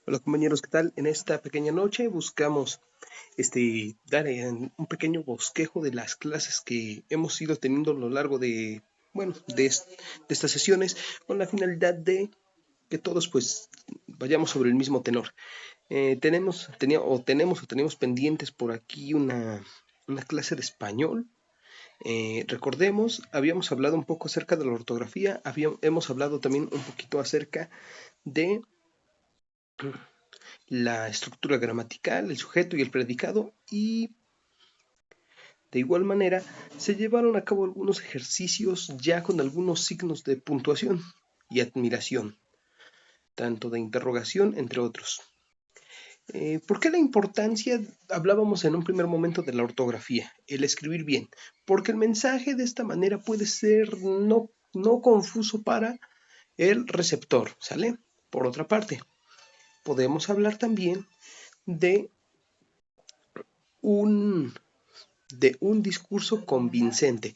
Hola compañeros, ¿qué tal? En esta pequeña noche buscamos dar un pequeño bosquejo de las clases que hemos ido teniendo a lo largo de estas sesiones, con la finalidad de que todos pues vayamos sobre el mismo tenor. Tenemos pendientes por aquí una clase de español. Recordemos, habíamos hablado un poco acerca de la ortografía, hemos hablado también un poquito acerca de la estructura gramatical, el sujeto y el predicado, y de igual manera se llevaron a cabo algunos ejercicios ya con algunos signos de puntuación y admiración, tanto de interrogación entre otros. ¿Por qué la importancia? Hablábamos en un primer momento de la ortografía, el escribir bien, porque el mensaje de esta manera puede ser no confuso para el receptor, ¿sale? Por otra parte, podemos hablar también de un un discurso convincente.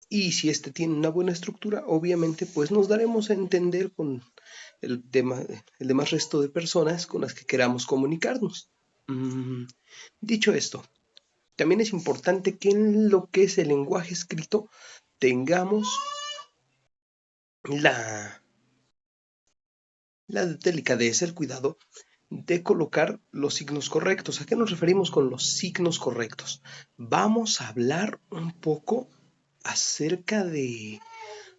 Y si este tiene una buena estructura, obviamente, pues nos daremos a entender con el demás resto de personas con las que queramos comunicarnos. Dicho esto, también es importante que en lo que es el lenguaje escrito tengamos la, la delicadeza, el cuidado de colocar los signos correctos. ¿A qué nos referimos con los signos correctos? Vamos a hablar un poco acerca de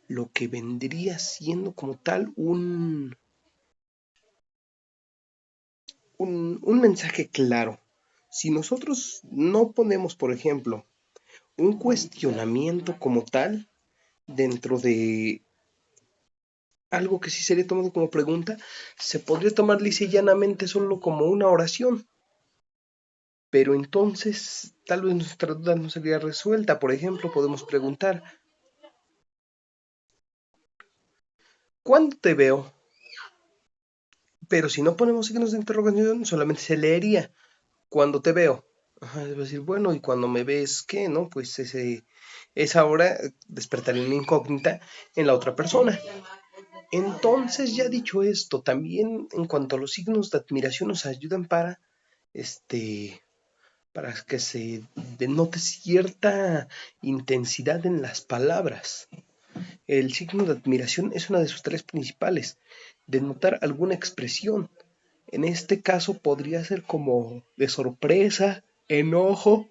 lo que vendría siendo como tal un mensaje claro. Si nosotros no ponemos, por ejemplo, un cuestionamiento como tal dentro de algo que sí sería tomado como pregunta, se podría tomar lisa y llanamente solo como una oración. Pero entonces tal vez nuestra duda no sería resuelta. Por ejemplo, podemos preguntar, ¿cuándo te veo? Pero si no ponemos signos de interrogación, solamente se leería, ¿cuándo te veo? Ajá, es decir, bueno, ¿y cuando me ves qué, no? Pues esa hora despertaría una incógnita en la otra persona. Entonces, ya dicho esto, también en cuanto a los signos de admiración nos ayudan este, para que se denote cierta intensidad en las palabras. El signo de admiración es una de sus tres principales, denotar alguna expresión. En este caso podría ser como de sorpresa, enojo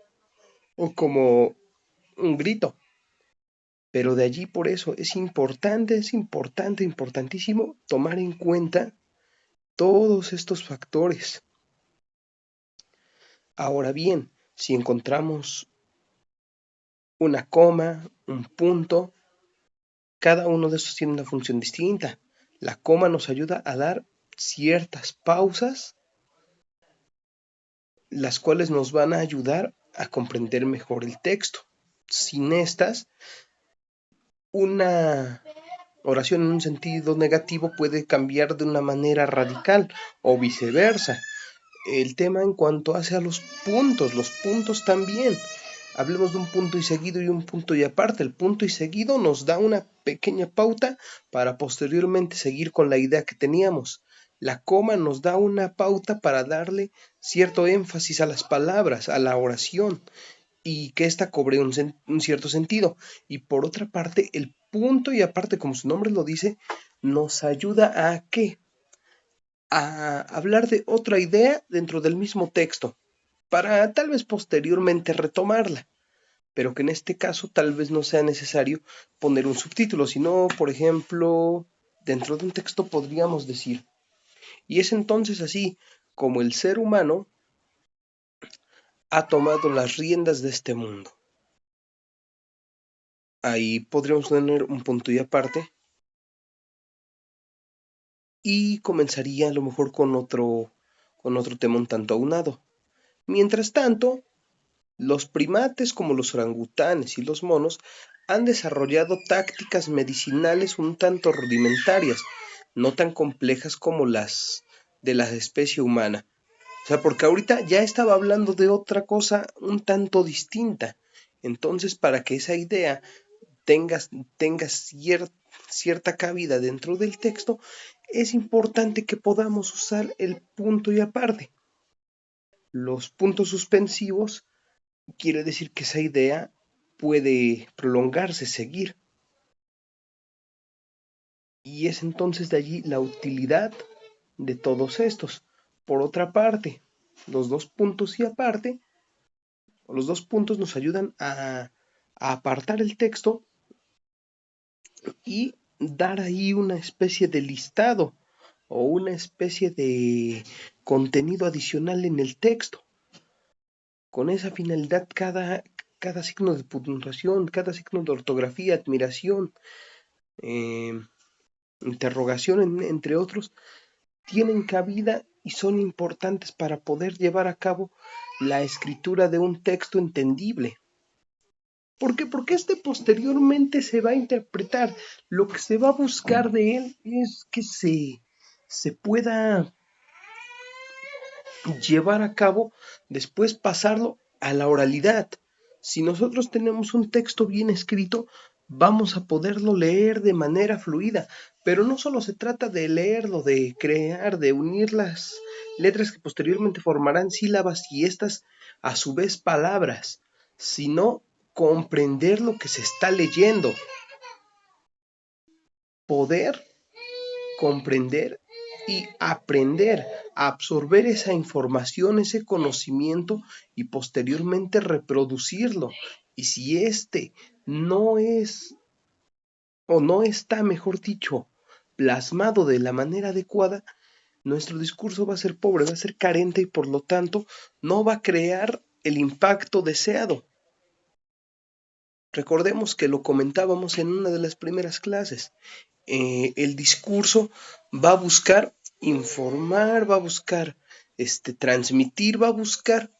o como un grito. Pero de allí por eso importantísimo tomar en cuenta todos estos factores. Ahora bien, si encontramos una coma, un punto, cada uno de estos tiene una función distinta. La coma nos ayuda a dar ciertas pausas, las cuales nos van a ayudar a comprender mejor el texto. Sin estas, una oración en un sentido negativo puede cambiar de una manera radical o viceversa. El tema en cuanto hace a los puntos también. Hablemos de un punto y seguido y un punto y aparte. El punto y seguido nos da una pequeña pauta para posteriormente seguir con la idea que teníamos. La coma nos da una pauta para darle cierto énfasis a las palabras, a la oración, y que ésta cobre un cierto sentido. Y por otra parte, el punto y aparte, como su nombre lo dice, nos ayuda a ¿qué? A hablar de otra idea dentro del mismo texto, para tal vez posteriormente retomarla, pero que en este caso tal vez no sea necesario poner un subtítulo, sino, por ejemplo, dentro de un texto podríamos decir, y es entonces así como el ser humano ha tomado las riendas de este mundo. Ahí podríamos tener un punto y aparte y comenzaría a lo mejor con otro tema un tanto aunado. Mientras tanto, los primates como los orangutanes y los monos han desarrollado tácticas medicinales un tanto rudimentarias, no tan complejas como las de la especie humana. O sea, porque ahorita ya estaba hablando de otra cosa un tanto distinta. Entonces, para que esa idea tenga, tenga cierta cabida dentro del texto, es importante que podamos usar el punto y aparte. Los puntos suspensivos quiere decir que esa idea puede prolongarse, seguir. Y es entonces de allí la utilidad de todos estos. Por otra parte, los dos puntos y aparte, o los dos puntos nos ayudan a apartar el texto y dar ahí una especie de listado o una especie de contenido adicional en el texto. Con esa finalidad, cada signo de puntuación, cada signo de ortografía, admiración, interrogación, entre otros, tienen cabida y son importantes para poder llevar a cabo la escritura de un texto entendible. ¿Por qué? Porque posteriormente se va a interpretar. Lo que se va a buscar de él es que se pueda llevar a cabo, después pasarlo a la oralidad. Si nosotros tenemos un texto bien escrito, vamos a poderlo leer de manera fluida, pero no solo se trata de leerlo, de crear, de unir las letras que posteriormente formarán sílabas y estas a su vez palabras, sino comprender lo que se está leyendo, poder comprender y aprender a absorber esa información, ese conocimiento y posteriormente reproducirlo. Y si no es, o no está, mejor dicho, plasmado de la manera adecuada, nuestro discurso va a ser pobre, va a ser carente y por lo tanto no va a crear el impacto deseado. Recordemos que lo comentábamos en una de las primeras clases. El discurso va a buscar informar, va a buscar transmitir, va a buscar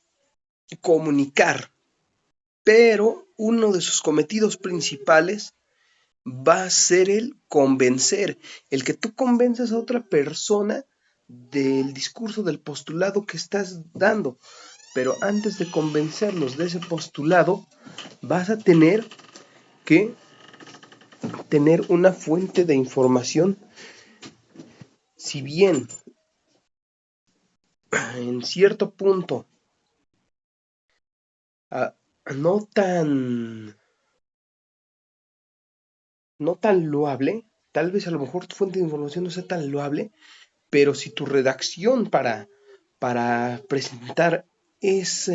comunicar, pero uno de sus cometidos principales va a ser el convencer, el que tú convenzas a otra persona del discurso, del postulado que estás dando. Pero antes de convencerlos de ese postulado, vas a tener que tener una fuente de información, si bien en cierto punto ah, no tan no tan loable, tal vez a lo mejor tu fuente de información no sea tan loable, pero si tu redacción para presentar esa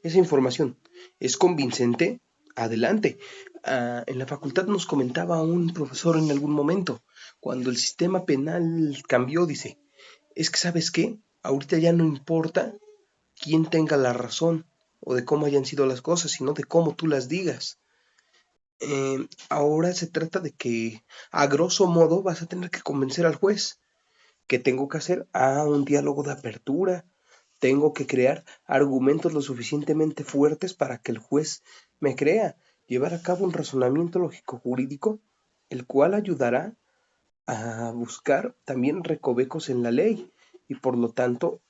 información es convincente, adelante. En la facultad nos comentaba un profesor en algún momento, cuando el sistema penal cambió, dice, es que ¿sabes qué? Ahorita ya no importa quién tenga la razón o de cómo hayan sido las cosas, sino de cómo tú las digas. Ahora se trata de que, a grosso modo, vas a tener que convencer al juez. ¿Qué tengo que hacer? Un diálogo de apertura. Tengo que crear argumentos lo suficientemente fuertes para que el juez me crea. Llevar a cabo un razonamiento lógico-jurídico, el cual ayudará a buscar también recovecos en la ley y por lo tanto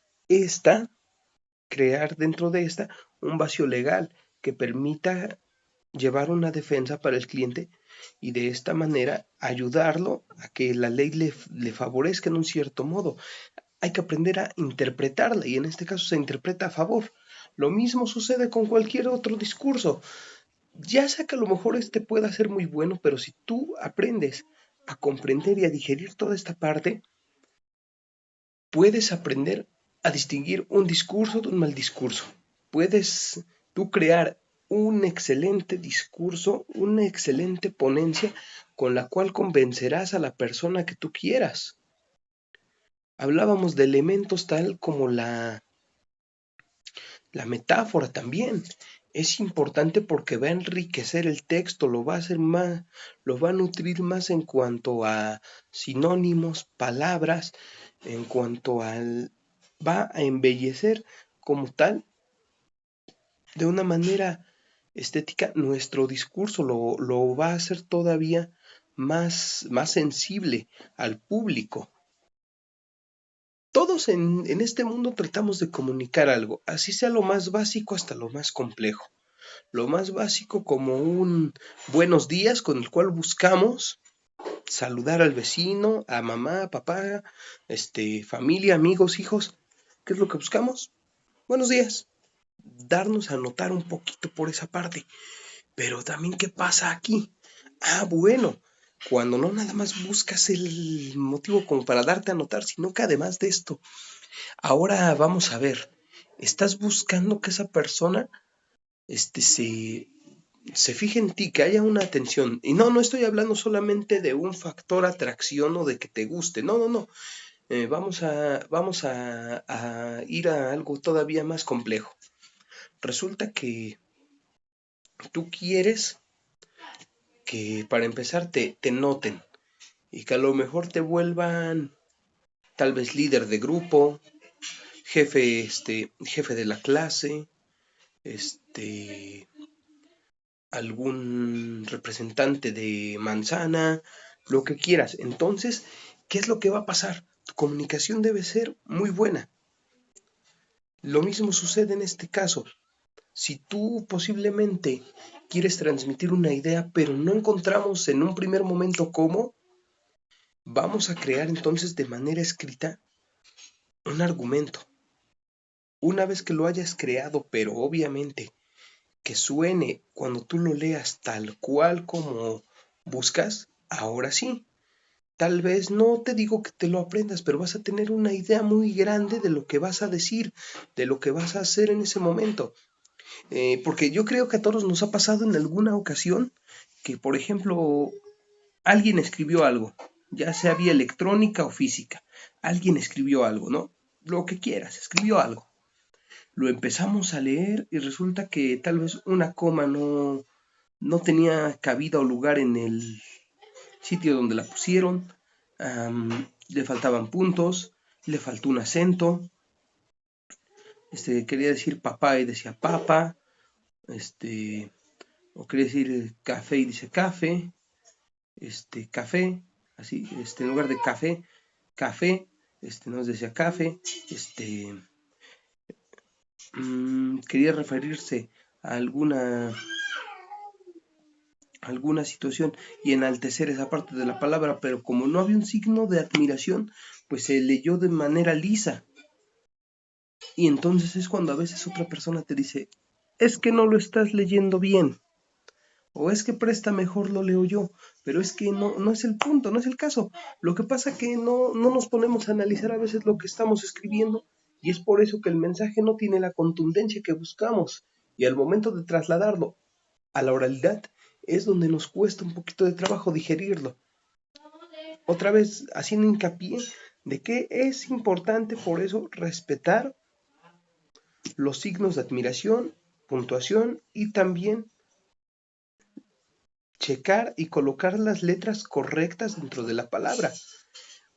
crear dentro de esta un vacío legal que permita llevar una defensa para el cliente y de esta manera ayudarlo a que la ley le favorezca en un cierto modo. Hay que aprender a interpretarla y en este caso se interpreta a favor. Lo mismo sucede con cualquier otro discurso. Ya sea que a lo mejor pueda ser muy bueno, pero si tú aprendes a comprender y a digerir toda esta parte, puedes aprender a distinguir un discurso de un mal discurso. Puedes tú crear un excelente discurso, una excelente ponencia con la cual convencerás a la persona que tú quieras. Hablábamos de elementos tal como la metáfora también. Es importante porque va a enriquecer el texto, lo va a hacer más, lo va a nutrir más en cuanto a sinónimos, palabras, en cuanto al va a embellecer como tal de una manera estética nuestro discurso, lo va a hacer todavía más sensible al público. Todos en este mundo tratamos de comunicar algo, así sea lo más básico hasta lo más complejo. Lo más básico como un buenos días con el cual buscamos saludar al vecino, a mamá, papá, familia, amigos, hijos. ¿Qué es lo que buscamos? Buenos días. Darnos a notar un poquito por esa parte. Pero también, ¿qué pasa aquí? Ah, bueno, cuando no nada más buscas el motivo como para darte a notar, sino que además de esto, ahora vamos a ver, estás buscando que esa persona este, se, se fije en ti, que haya una atención. Y no, no estoy hablando solamente de un factor atracción o de que te guste. No, no, no. Vamos a ir a algo todavía más complejo. Resulta que tú quieres que para empezar te noten y que a lo mejor te vuelvan tal vez líder de grupo, jefe de la clase, este, algún representante de manzana, lo que quieras. Entonces, ¿qué es lo que va a pasar? Tu comunicación debe ser muy buena. Lo mismo sucede en este caso. Si tú posiblemente quieres transmitir una idea, pero no encontramos en un primer momento cómo, vamos a crear entonces de manera escrita un argumento. Una vez que lo hayas creado, pero obviamente que suene cuando tú lo leas tal cual como buscas, ahora sí, tal vez no te digo que te lo aprendas, pero vas a tener una idea muy grande de lo que vas a decir, de lo que vas a hacer en ese momento. Porque yo creo que a todos nos ha pasado en alguna ocasión que, por ejemplo, alguien escribió algo, ya sea vía electrónica o física, alguien escribió algo, ¿no? Lo que quieras, escribió algo. Lo empezamos a leer y resulta que tal vez una coma no tenía cabida o lugar en el sitio donde la pusieron, le faltaban puntos, le faltó un acento, quería decir papá y decía papa, o quería decir café y dice café, café, así, en lugar de café, café, nos decía café, quería referirse a alguna situación y enaltecer esa parte de la palabra, pero como no había un signo de admiración, pues se leyó de manera lisa. Y entonces es cuando a veces otra persona te dice, es que no lo estás leyendo bien, o es que presta mejor lo leo yo, pero es que no es el punto, no es el caso. Lo que pasa es que no nos ponemos a analizar a veces lo que estamos escribiendo y es por eso que el mensaje no tiene la contundencia que buscamos y al momento de trasladarlo a la oralidad es donde nos cuesta un poquito de trabajo digerirlo. Otra vez haciendo hincapié de que es importante por eso respetar los signos de admiración, puntuación y también checar y colocar las letras correctas dentro de la palabra.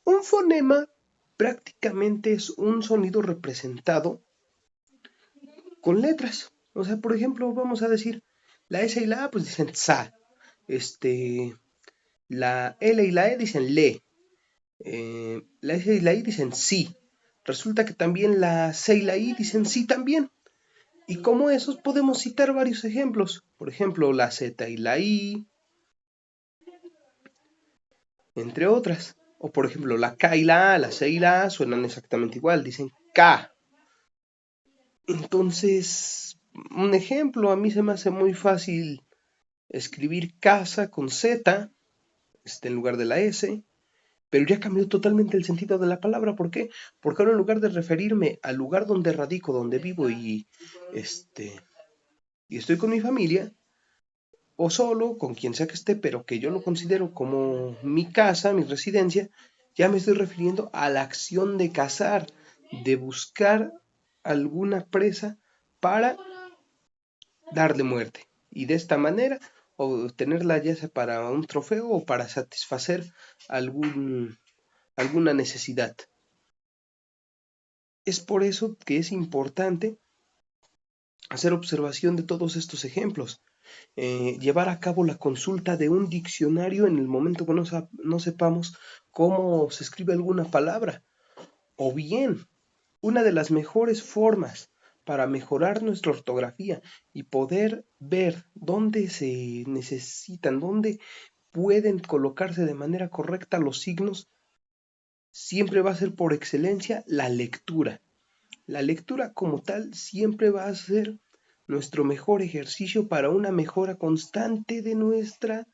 Un fonema prácticamente es un sonido representado con letras. O sea, por ejemplo, vamos a decir la S y la A, pues dicen sa. La L y la E dicen le. La S y la I dicen sí. Resulta que también la C y la I dicen sí también. Y como esos podemos citar varios ejemplos. Por ejemplo, la Z y la I, entre otras. O por ejemplo, la K y la A, la C y la A suenan exactamente igual, dicen K. Entonces, un ejemplo, a mí se me hace muy fácil escribir casa con Z en lugar de la S, pero ya cambió totalmente el sentido de la palabra. ¿Por qué? Porque ahora en lugar de referirme al lugar donde radico, donde vivo y estoy con mi familia, o solo, con quien sea que esté, pero que yo lo considero como mi casa, mi residencia, ya me estoy refiriendo a la acción de cazar, de buscar alguna presa para darle muerte. Y de esta manera obtenerla ya sea para un trofeo o para satisfacer alguna necesidad. Es por eso que es importante hacer observación de todos estos ejemplos. Llevar a cabo la consulta de un diccionario en el momento que no sepamos cómo se escribe alguna palabra. O bien, una de las mejores formas para mejorar nuestra ortografía y poder ver dónde se necesitan, dónde pueden colocarse de manera correcta los signos, siempre va a ser por excelencia la lectura. La lectura como tal siempre va a ser nuestro mejor ejercicio para una mejora constante de nuestra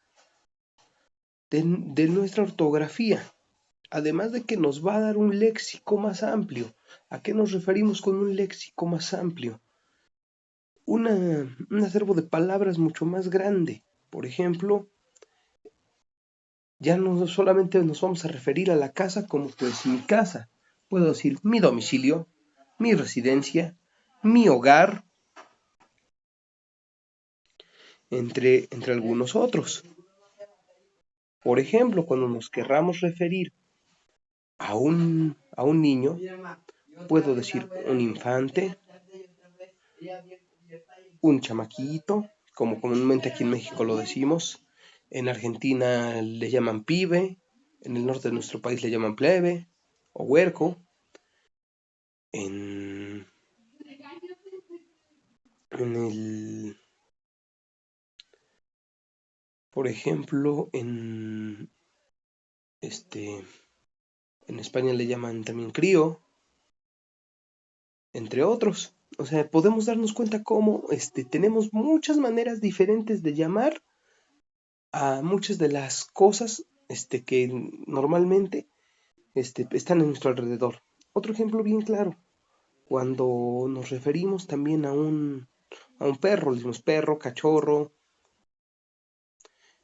ortografía. Además de que nos va a dar un léxico más amplio. ¿A qué nos referimos con un léxico más amplio? Un acervo de palabras mucho más grande. Por ejemplo, ya no solamente nos vamos a referir a la casa como pues mi casa. Puedo decir mi domicilio, mi residencia, mi hogar, entre algunos otros. Por ejemplo, cuando nos querramos referir a un niño, puedo decir un infante, un chamaquito, como comúnmente aquí en México lo decimos. En Argentina le llaman pibe, en el norte de nuestro país le llaman plebe o huerco. En, en el, por ejemplo, en España le llaman también crío, entre otros. O sea, podemos darnos cuenta cómo tenemos muchas maneras diferentes de llamar a muchas de las cosas que normalmente están en nuestro alrededor. Otro ejemplo bien claro, cuando nos referimos también a un perro, le decimos perro, cachorro,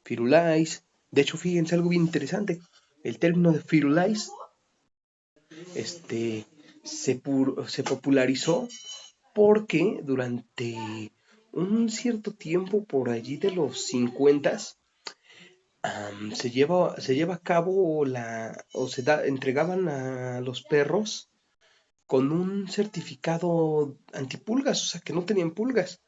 firulais. De hecho, fíjense algo bien interesante, el término de firulais se popularizó porque durante un cierto tiempo por allí de los 50 se lleva a cabo entregaban a los perros con un certificado antipulgas, o sea que no tenían pulgas.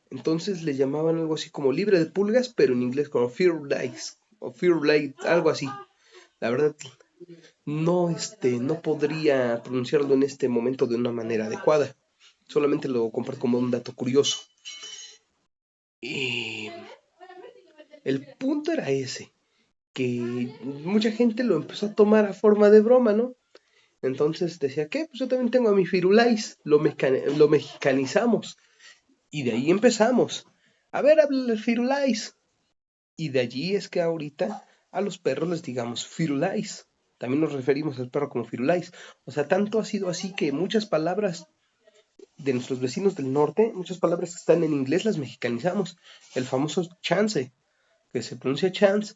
Entonces le llamaban algo así como libre de pulgas, pero en inglés como Fearless o Fearlight, algo así. La verdad no podría pronunciarlo en este momento de una manera adecuada. Solamente lo comparto como un dato curioso. Y el punto era ese, que mucha gente lo empezó a tomar a forma de broma, ¿no? Entonces decía, ¿qué? Pues yo también tengo a mi Firulais, lo mexicanizamos. Y de ahí empezamos. A ver, habla el Firulais. Y de allí es que ahorita a los perros les digamos Firulais. También nos referimos al perro como Firulais. O sea, tanto ha sido así que muchas palabras de nuestros vecinos del norte, muchas palabras que están en inglés las mexicanizamos. El famoso chance, que se pronuncia chance,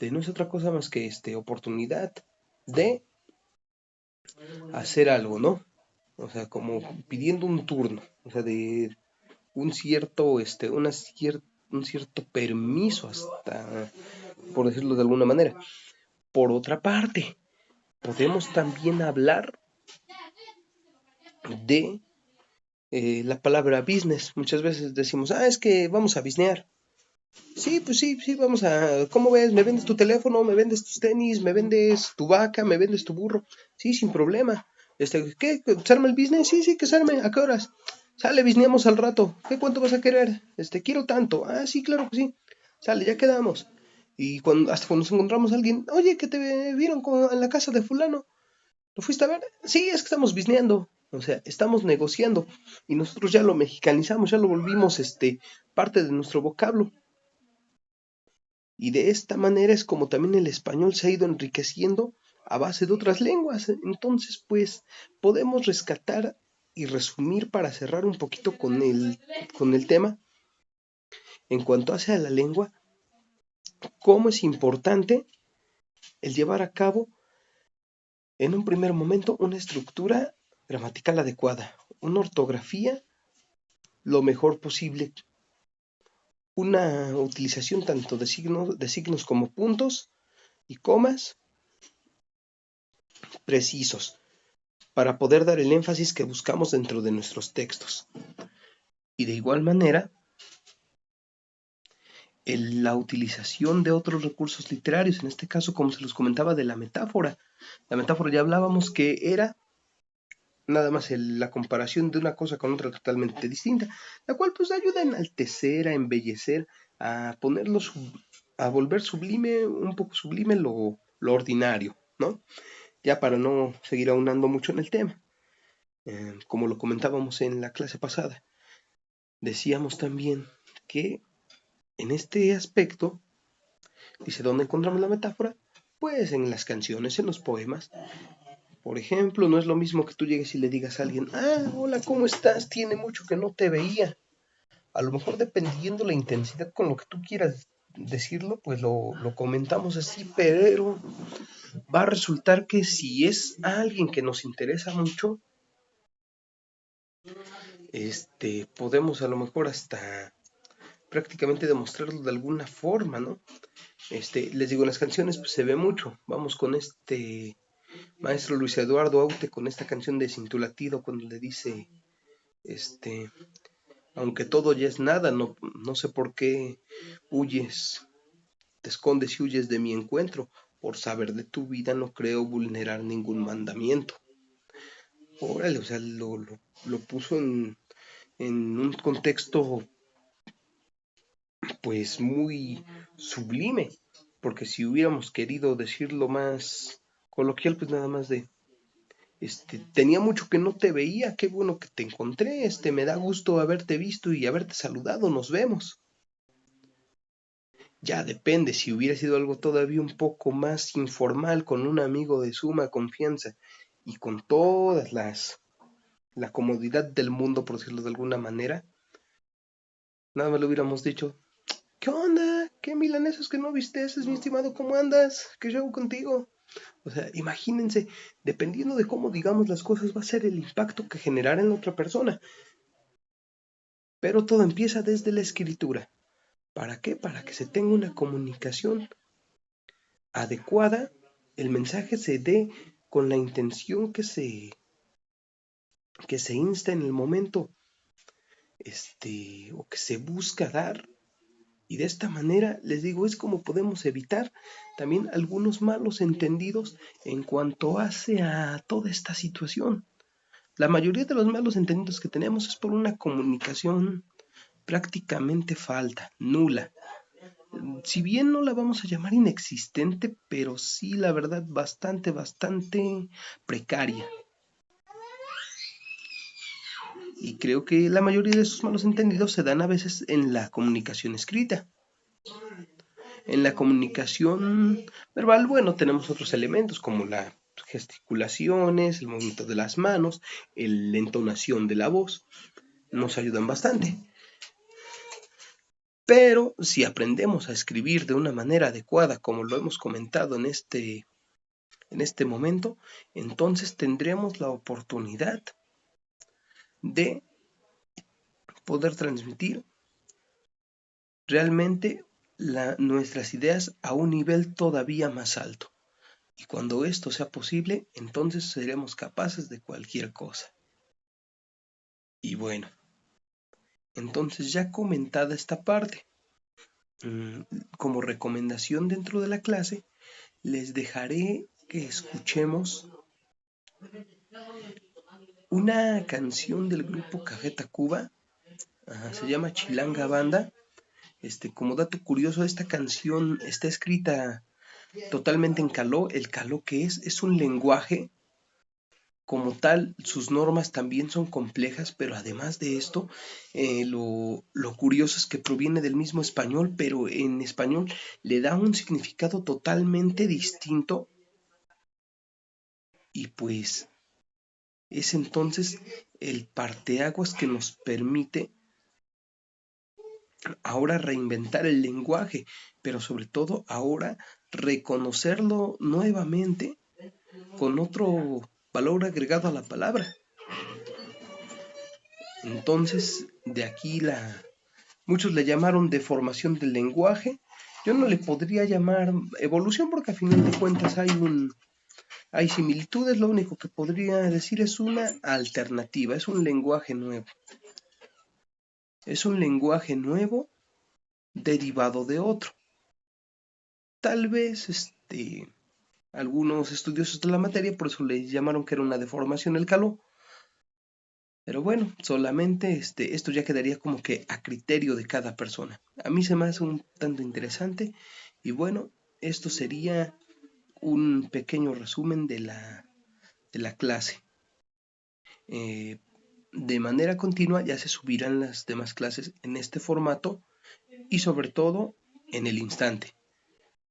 no es otra cosa más que oportunidad de hacer algo, ¿no? O sea, como pidiendo un turno, o sea, de un cierto, un cierto permiso hasta, por decirlo de alguna manera. Por otra parte, podemos también hablar de la palabra business. Muchas veces decimos, es que vamos a businear. Sí, pues sí, sí, vamos a, ¿cómo ves? ¿Me vendes tu teléfono? ¿Me vendes tus tenis? ¿Me vendes tu vaca? ¿Me vendes tu burro? Sí, sin problema. ¿Qué? ¿Se arma el business? Sí, sí, que se arme. ¿A qué horas? Sale, busineamos al rato. ¿Qué cuánto vas a querer? Quiero tanto. Ah, sí, claro que sí. Sale, ya quedamos. Y hasta cuando nos encontramos a alguien, oye, que te vieron en la casa de fulano. ¿Lo fuiste a ver? Sí, es que estamos bisneando. O sea, estamos negociando. Y nosotros ya lo mexicanizamos, ya lo volvimos parte de nuestro vocablo. Y de esta manera es como también el español se ha ido enriqueciendo a base de otras lenguas. Entonces, pues, podemos rescatar y resumir para cerrar un poquito con el tema. En cuanto hace a la lengua, cómo es importante el llevar a cabo en un primer momento una estructura gramatical adecuada, una ortografía lo mejor posible, una utilización tanto de signos como puntos y comas precisos para poder dar el énfasis que buscamos dentro de nuestros textos. Y de igual manera, la utilización de otros recursos literarios, en este caso, como se los comentaba, de la metáfora. La metáfora ya hablábamos que era nada más la comparación de una cosa con otra totalmente distinta, la cual pues ayuda a enaltecer, a embellecer, a ponerlo, a volver sublime, un poco sublime lo ordinario, ¿no? Ya para no seguir ahondando mucho en el tema, como lo comentábamos en la clase pasada, decíamos también que en este aspecto, dice, ¿dónde encontramos la metáfora? Pues en las canciones, en los poemas. Por ejemplo, no es lo mismo que tú llegues y le digas a alguien, hola, ¿cómo estás? Tiene mucho que no te veía. A lo mejor dependiendo la intensidad con lo que tú quieras decirlo, pues lo comentamos así, pero va a resultar que si es alguien que nos interesa mucho, podemos a lo mejor hasta prácticamente demostrarlo de alguna forma, ¿no? Les digo, en las canciones pues, se ve mucho. Vamos con maestro Luis Eduardo Aute con esta canción de Cintulatido cuando le dice, aunque todo ya es nada, no sé por qué huyes, te escondes y huyes de mi encuentro. Por saber de tu vida no creo vulnerar ningún mandamiento. Órale, o sea, lo puso en un contexto pues muy sublime, porque si hubiéramos querido decirlo más coloquial, pues nada más de, tenía mucho que no te veía, qué bueno que te encontré, me da gusto haberte visto y haberte saludado, nos vemos. Ya depende, si hubiera sido algo todavía un poco más informal, con un amigo de suma confianza y con la comodidad del mundo, por decirlo de alguna manera, nada más le hubiéramos dicho, ¿qué onda? ¿Qué milanesas que no vistes, mi estimado? ¿Cómo andas? ¿Qué llevo contigo? O sea, imagínense, dependiendo de cómo digamos las cosas, va a ser el impacto que generará en la otra persona. Pero todo empieza desde la escritura. ¿Para qué? Para que se tenga una comunicación adecuada, el mensaje se dé con la intención que se insta en el momento, o que se busca dar. Y de esta manera, les digo, es como podemos evitar también algunos malos entendidos en cuanto hace a toda esta situación. La mayoría de los malos entendidos que tenemos es por una comunicación prácticamente falta, nula. Si bien no la vamos a llamar inexistente, pero sí, la verdad, bastante precaria. Y creo que la mayoría de esos malos entendidos se dan a veces en la comunicación escrita. En la comunicación verbal, bueno, tenemos otros elementos como las gesticulaciones, el movimiento de las manos, la entonación de la voz, nos ayudan bastante. Pero si aprendemos a escribir de una manera adecuada, como lo hemos comentado en este momento, entonces tendremos la oportunidad de poder transmitir realmente nuestras ideas a un nivel todavía más alto. Y cuando esto sea posible, entonces seremos capaces de cualquier cosa. Y bueno, entonces ya comentada esta parte, como recomendación dentro de la clase, les dejaré que escuchemos una canción del grupo Café Tacuba, se llama Chilanga Banda. Como dato curioso, esta canción está escrita totalmente en caló. El caló que es un lenguaje como tal, sus normas también son complejas, pero además de esto, lo curioso es que proviene del mismo español, pero en español le da un significado totalmente distinto y pues es entonces el parteaguas que nos permite ahora reinventar el lenguaje, pero sobre todo ahora reconocerlo nuevamente con otro valor agregado a la palabra. Entonces, de aquí muchos le llamaron deformación del lenguaje. Yo no le podría llamar evolución porque a final de cuentas hay similitudes, lo único que podría decir es una alternativa, es un lenguaje nuevo. Es un lenguaje nuevo derivado de otro. Tal vez algunos estudiosos de la materia por eso le llamaron que era una deformación el caló, Pero bueno, solamente esto ya quedaría como que a criterio de cada persona. A mí se me hace un tanto interesante y bueno, esto sería un pequeño resumen de la clase. Eh, de manera continua ya se subirán las demás clases en este formato y sobre todo en el instante,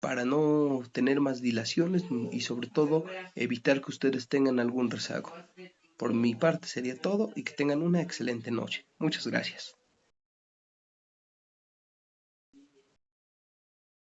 para no tener más dilaciones y sobre todo evitar que ustedes tengan algún rezago. Por mi parte sería todo y que tengan una excelente noche. Muchas gracias.